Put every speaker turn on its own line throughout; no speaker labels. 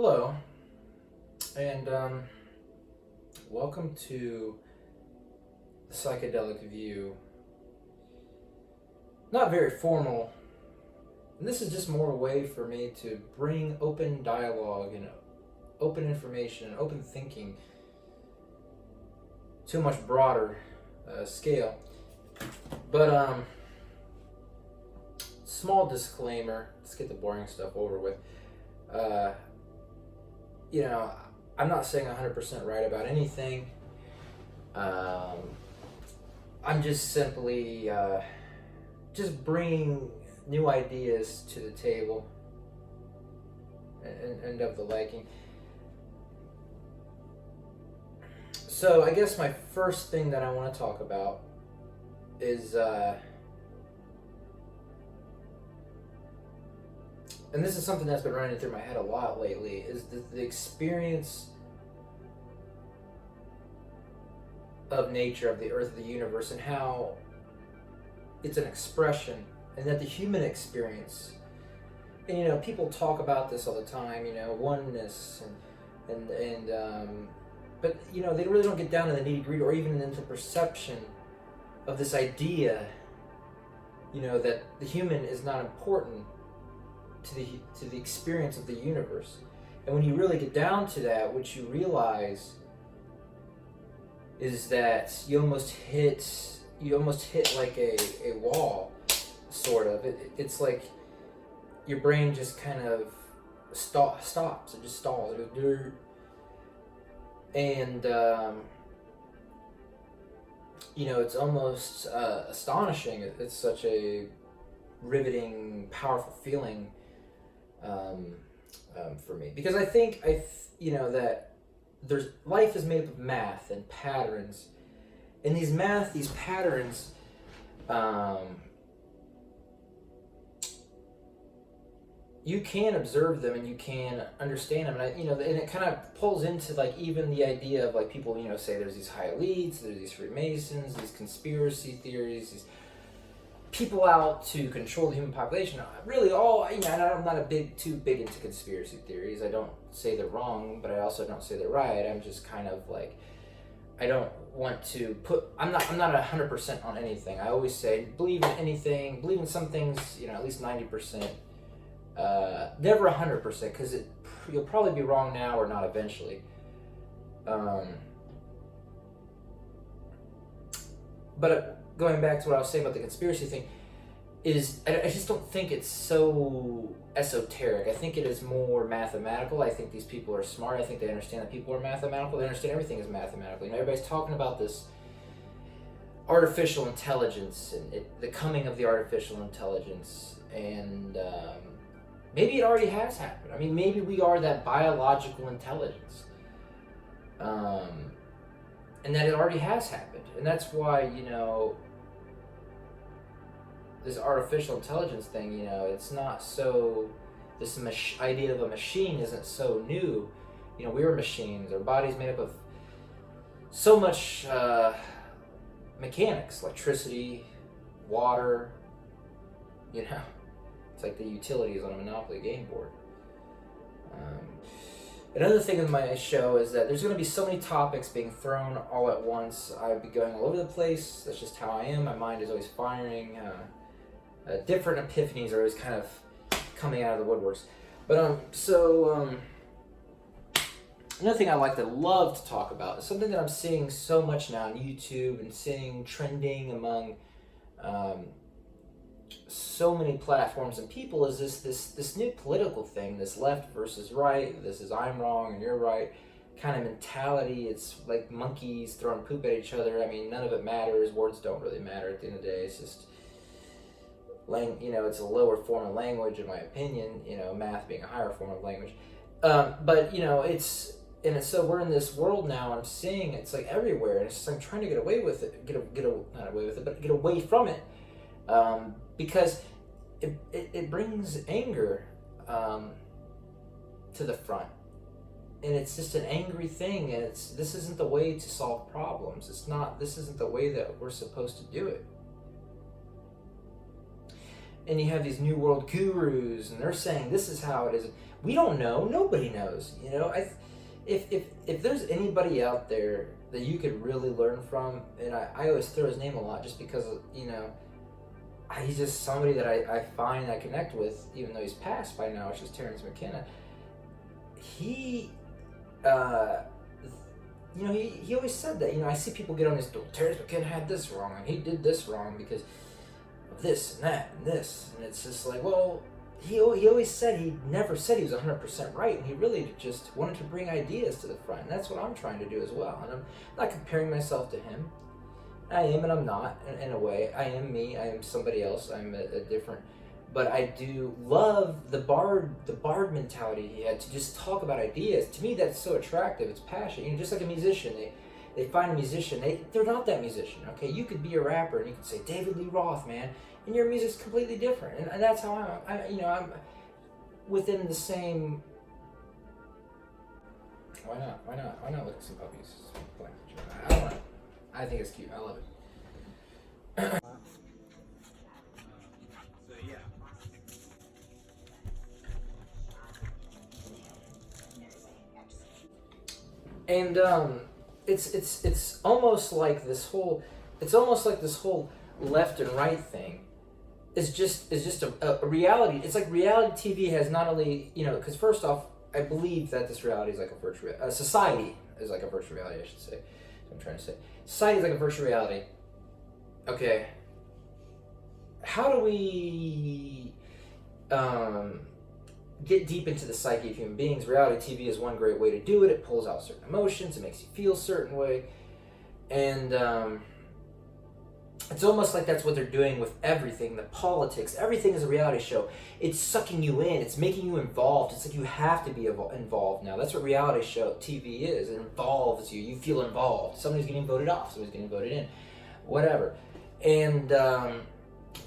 Hello, and welcome to the Psychedelic View. Not very formal, and this is just more a way for me to bring open dialogue and open information and open thinking to a much broader scale. But small disclaimer. Let's get the boring stuff over with. Uh, I'm not saying 100% right about anything. I'm just simply just bringing new ideas to the table and of the liking. So I guess my first thing that I want to talk about is, and this is something that's been running through my head a lot lately, is the experience of nature, of the earth, of the universe, and how it's an expression, and that the human experience, and people talk about this all the time, oneness, but they really don't get down to the nitty gritty or even into perception of this idea, that the human is not important to the experience of the universe. And when you really get down to that, what you realize is that you almost hit like a wall, sort of. It's like your brain just kind of stops. It just stalls. It goes, and it's almost astonishing. It's such a riveting, powerful feeling for me, because I think that life is made up of math and patterns, and these patterns, you can observe them and you can understand them, and and it kind of pulls into like even the idea of like people say there's these high elites, there's these Freemasons, these conspiracy theories, these people out to control the human population. Really, and I'm not too big into conspiracy theories. I don't say they're wrong, but I also don't say they're right. I'm just kind of like, I don't want to I'm not 100% on anything. I always say believe in anything, believe in some things, at least 90%. Never 100%, because you'll probably be wrong now or not eventually. But going back to what I was saying about the conspiracy thing, is I just don't think it's so esoteric. I think it is more mathematical. I think these people are smart. I think they understand that people are mathematical. They understand everything is mathematical. Everybody's talking about this artificial intelligence and the coming of the artificial intelligence, and maybe it already has happened. I mean, maybe we are that biological intelligence, and that it already has happened, and that's why this artificial intelligence thing, it's not so. This idea of a machine isn't so new. We're machines. Our body's made up of so much mechanics, electricity, water. It's like the utilities on a Monopoly game board. Another thing in my show is that there's going to be so many topics being thrown all at once. I'd be going all over the place. That's just how I am. My mind is always firing. Different epiphanies are always kind of coming out of the woodworks. But another thing I love to talk about is something that I'm seeing so much now on YouTube and seeing trending among so many platforms and people, is this new political thing, this left versus right, this is I'm wrong and you're right kind of mentality. It's like monkeys throwing poop at each other. I mean, none of it matters. Words don't really matter at the end of the day. It's just it's a lower form of language, in my opinion, math being a higher form of language. But so we're in this world now, I'm seeing it's like everywhere, and it's just I'm trying to get away with it, not away with it, but get away from it, because it brings anger to the front, and it's just an angry thing, and this isn't the way to solve problems. This isn't the way that we're supposed to do it. And you have these new world gurus, and they're saying this is how it is. We don't know. Nobody knows. You know, if there's anybody out there that you could really learn from, and I always throw his name a lot just because, you know, he's just somebody that I find I connect with, even though he's passed by now, which is Terrence McKenna. He, you know, he always said that, you know, I see people get on this, Terrence McKenna had this wrong, and he did this wrong because of this and that and this, and it's just like, well, he always said, he never said he was 100% right, and he really just wanted to bring ideas to the front, and that's what I'm trying to do as well, and I'm not comparing myself to him. I am and I'm not, in a way. I am me, I am somebody else, I'm a different, but I do love the bard mentality he had to just talk about ideas. To me, that's so attractive, it's passion. You know, just like a musician, they find a musician, they're not that musician, okay? You could be a rapper and you could say, David Lee Roth, man, and your music's completely different, and that's how I'm within the same. Why not look at some puppies playing? I don't know. I think it's cute. I love it. And it's almost like this whole left and right thing is just a reality. It's like reality TV has not only, you know, because first off, I believe that this reality is like a virtual society is like a virtual reality, I should say. I'm trying to say society is like a virtual reality. Okay, how do we get deep into the psyche of human beings? Reality TV is one great way to do it. It pulls out certain emotions, it makes you feel a certain way, and it's almost like that's what they're doing with everything. The politics, everything is a reality show. It's sucking you in. It's making you involved. It's like you have to be involved now. That's what reality show TV is. It involves you. You feel involved. Somebody's getting voted off. Somebody's getting voted in. Whatever. And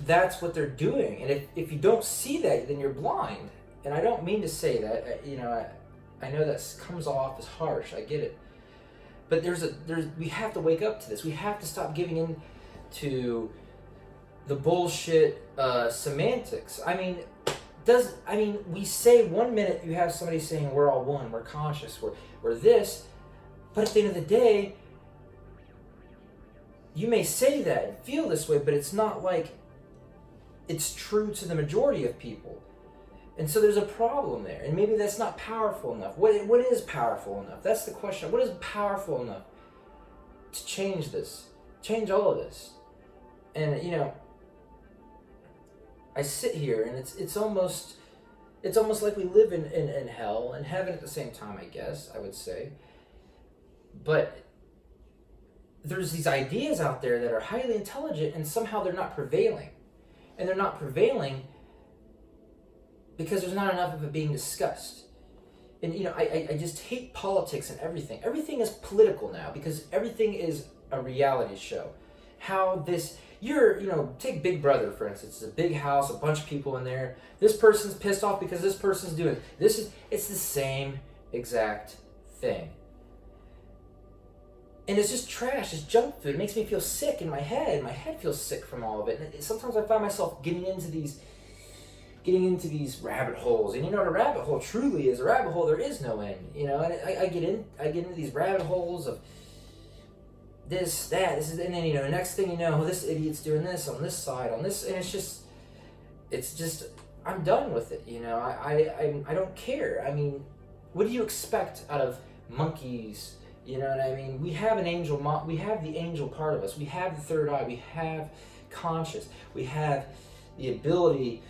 that's what they're doing. And if you don't see that, then you're blind. And I don't mean to say that. You know, I know that comes off as harsh. I get it. But we have to wake up to this. We have to stop giving in to the bullshit semantics. I mean, we say 1 minute you have somebody saying we're all one, we're conscious, we're this, but at the end of the day, you may say that and feel this way, but it's not like it's true to the majority of people. And so there's a problem there, and maybe that's not powerful enough. What is powerful enough? That's the question. What is powerful enough to change this? Change all of this? And, you know, I sit here and it's almost like we live in hell and heaven at the same time, I guess, I would say. But there's these ideas out there that are highly intelligent and somehow they're not prevailing. And they're not prevailing because there's not enough of it being discussed. And, you know, I just hate politics and everything. Everything is political now because everything is a reality show. Take Big Brother, for instance. It's a big house, a bunch of people in there. This person's pissed off because this person's doing this. It's the same exact thing. And it's just trash. It's junk food. It makes me feel sick in my head. My head feels sick from all of it. And sometimes I find myself getting into these rabbit holes. And you know what a rabbit hole truly is? A rabbit hole, there is no end. You know, and I get into these rabbit holes of this, and then, you know, next thing you know, this idiot's doing this on this side, on this, and it's just, I'm done with it, you know, I don't care. I mean, what do you expect out of monkeys, you know what I mean? We have we have the angel part of us, we have the third eye, we have conscious, we have the ability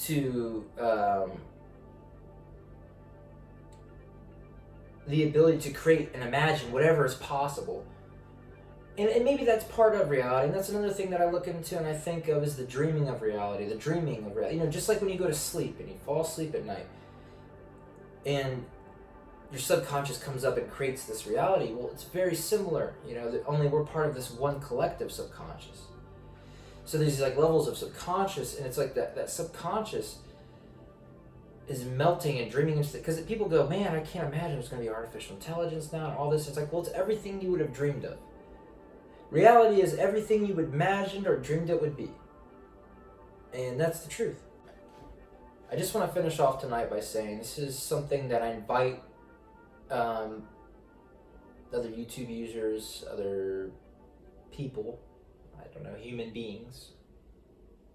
to, create and imagine whatever is possible. And maybe that's part of reality, and that's another thing that I look into and I think of is the dreaming of reality. You know, just like when you go to sleep and you fall asleep at night, and your subconscious comes up and creates this reality. Well, it's very similar, you know, only we're part of this one collective subconscious. So there's these like levels of subconscious, and it's like that subconscious is melting and dreaming into it. Because people go, man, I can't imagine there's going to be artificial intelligence now and all this. It's like, well, it's everything you would have dreamed of. Reality is everything you imagined or dreamed it would be. And that's the truth. I just want to finish off tonight by saying this is something that I invite other YouTube users, other people, I don't know, human beings,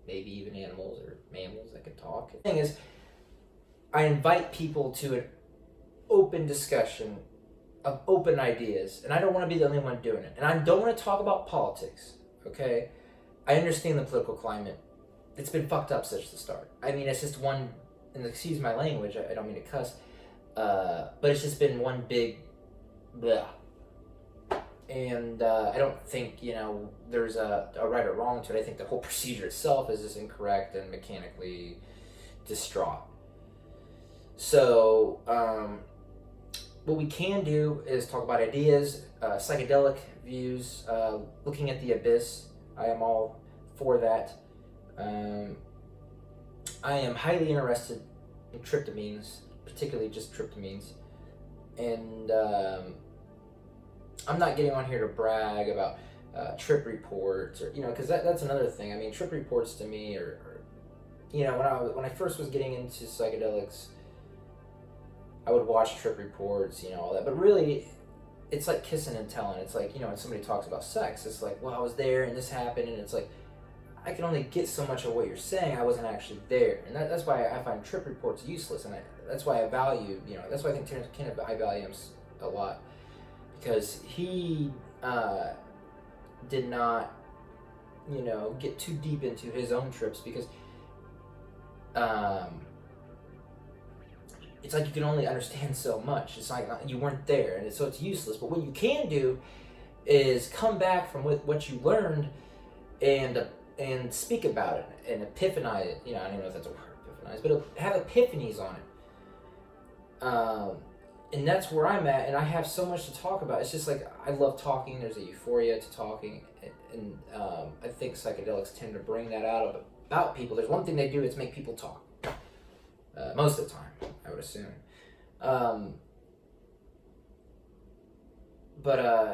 maybe even animals or mammals that can talk. The thing is, I invite people to an open discussion of open ideas, and I don't want to be the only one doing it. And I don't want to talk about politics, okay? I understand the political climate. It's been fucked up since the start. I mean, it's just one, and excuse my language, I don't mean to cuss, but it's just been one big blah. And I don't think, there's a right or wrong to it. I think the whole procedure itself is just incorrect and mechanically distraught. So, what we can do is talk about ideas, psychedelic views, looking at the abyss. I am all for that. I am highly interested in tryptamines, particularly just tryptamines. And I'm not getting on here to brag about trip reports, or because that's another thing. I mean, trip reports to me are when I first was getting into psychedelics, I would watch trip reports, all that. But really, it's like kissing and telling. It's like, when somebody talks about sex, it's like, well, I was there and this happened, and it's like, I can only get so much of what you're saying. I wasn't actually there, and that's why I find trip reports useless, and that's why I value, that's why I think Terence McKenna, I value him a lot, because he did not, get too deep into his own trips, because it's like you can only understand so much. It's like you weren't there, and so it's useless. But what you can do is come back from what you learned and speak about it and epiphanize it. I don't know if that's a word, epiphanize, but have epiphanies on it. And that's where I'm at, and I have so much to talk about. It's just like, I love talking. There's a euphoria to talking, and I think psychedelics tend to bring that out about people. There's one thing they do, it's make people talk. Most of the time, I would assume.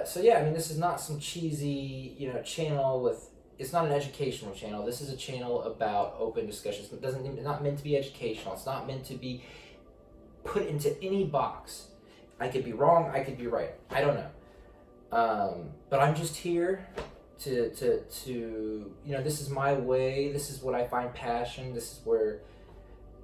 So yeah, I mean, this is not some cheesy, channel with, it's not an educational channel. This is a channel about open discussions. It's not meant to be educational. It's not meant to be put into any box. I could be wrong, I could be right. I don't know. But I'm just here to this is my way. This is what I find passion. This is where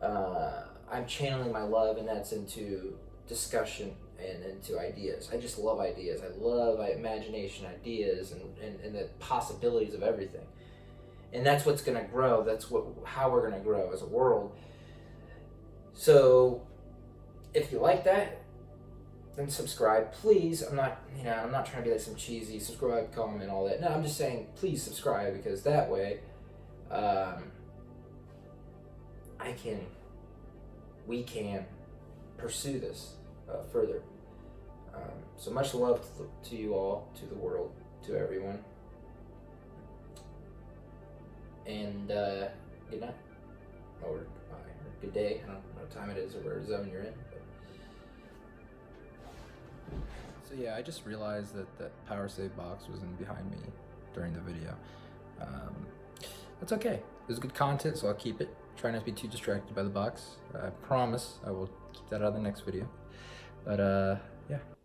I'm channeling my love, and that's into discussion and into ideas. I just love ideas. I love imagination, ideas, and the possibilities of everything. And that's what's going to grow. That's how we're going to grow as a world. So if you like that, then subscribe, please. I'm not trying to be like some cheesy subscribe, comment, all that. No, I'm just saying, please subscribe, because that way, we can pursue this further. So much love to you all, to the world, to everyone. And good night, or goodbye, or good day. I don't know what time it is or where zone you're in. So yeah, I just realized that power save box was in behind me during the video. That's okay. It was good content, so I'll keep it. Try not to be too distracted by the box. I promise I will keep that out of the next video. But yeah.